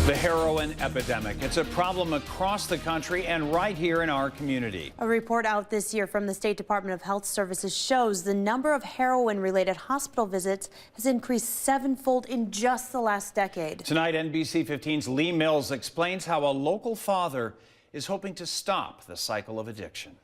The heroin epidemic. It's a problem across the country and right here in our community. A report out this year from the State Department of Health Services shows the number of heroin-related hospital visits has increased sevenfold in just the last decade. Tonight, NBC 15's Lee Mills explains how a local father is hoping to stop the cycle of addiction.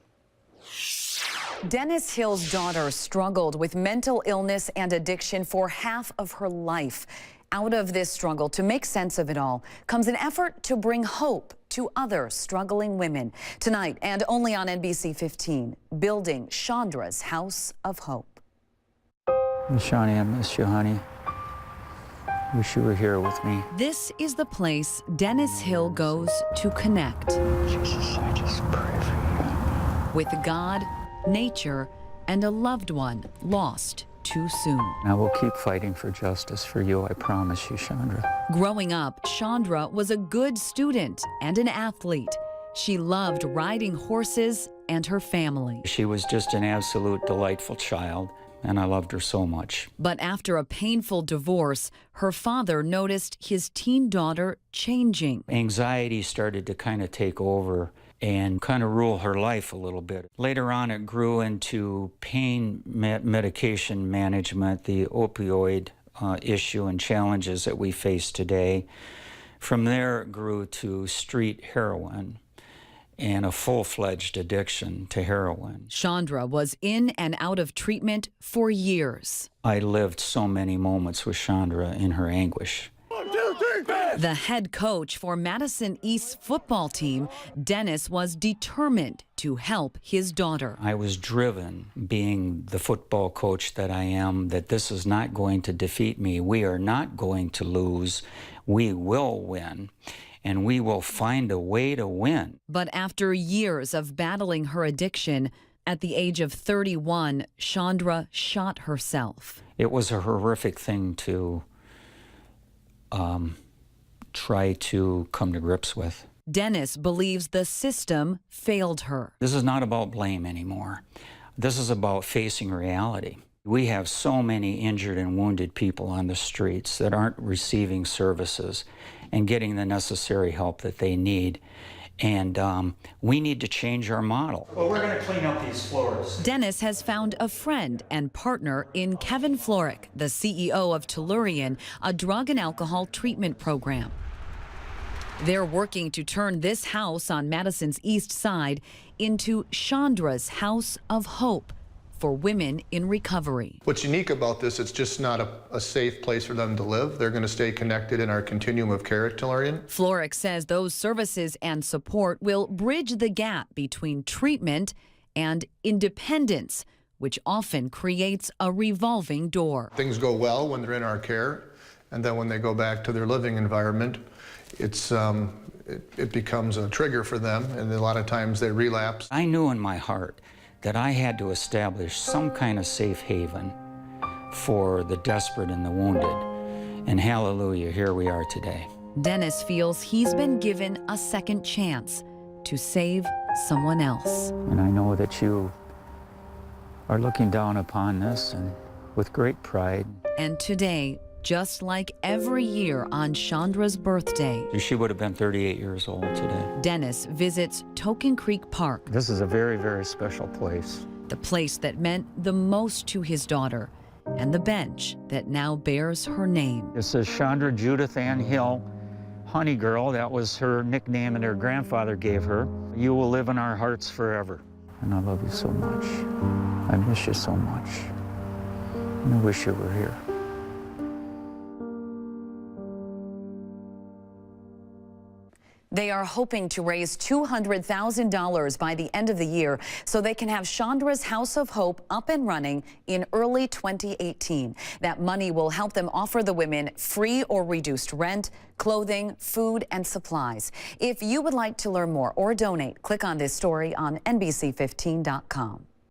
Dennis Hill's daughter struggled with mental illness and addiction for half of her life. Out of this struggle, to make sense of it all, comes an effort to bring hope to other struggling women. Tonight, and only on NBC 15, building Chandra's House of Hope. Shawnee, I miss you, honey. Wish you were here with me. This is the place Dennis Hill goes to connect. Jesus, I just pray for with God, nature, and a loved one lost too soon. you. I will keep fighting for justice for you, I promise you, Chandra. Growing up, Chandra was a good student and an athlete. She loved riding horses and her family. She was just an absolute delightful child, and I loved her so much. But after a painful divorce, her father noticed his teen daughter changing. Anxiety started to kind of take over and kind of rule her life a little bit. Later on, it grew into pain medication management, the opioid issue and challenges that we face today. From there, it grew to street heroin and a full-fledged addiction to heroin. Chandra was in and out of treatment for years. I lived so many moments with Chandra in her anguish. The head coach for Madison East's football team, Dennis, was determined to help his daughter. I was driven, being the football coach that I am, that this is not going to defeat me. We are not going to lose. We will win, and we will find a way to win. But after years of battling her addiction, at the age of 31, Chandra shot herself. It was a horrific thing to try to come to grips with. Dennis believes the system failed her. This is not about blame anymore. This is about facing reality. We have so many injured and wounded people on the streets that aren't receiving services and getting the necessary help that they need. And we need to change our model. Well, we're going to clean up these floors. Dennis has found a friend and partner in Kevin Florick, the CEO of Tellurian, a drug and alcohol treatment program. They're working to turn this house on Madison's east side into Chandra's House of Hope for women in recovery. What's unique about this, it's just not a safe place for them to live. They're going to stay connected in our continuum of care at Tellurian. Florick says those services and support will bridge the gap between treatment and independence, which often creates a revolving door. Things go well when they're in our care, and then when they go back to their living environment, it becomes a trigger for them, and a lot of times they relapse. I knew in my heart that I had to establish some kind of safe haven for the desperate and the wounded. And hallelujah, here we are today. Dennis feels he's been given a second chance to save someone else. And I know that you are looking down upon this and with great pride. And today, just like every year on Chandra's birthday, She would have been 38 years old today. Dennis visits Token Creek Park, This is a very, very special place. the place that meant the most to his daughter, and the bench that now bears her name. This is Chandra Judith Ann Hill, Honey Girl. That was her nickname that her grandfather gave her. You will live in our hearts forever. And I love you so much. I miss you so much. And I wish you were here. They are hoping to raise $200,000 by the end of the year so they can have Chandra's House of Hope up and running in early 2018. That money will help them offer the women free or reduced rent, clothing, food, and supplies. If you would like to learn more or donate, click on this story on NBC15.com.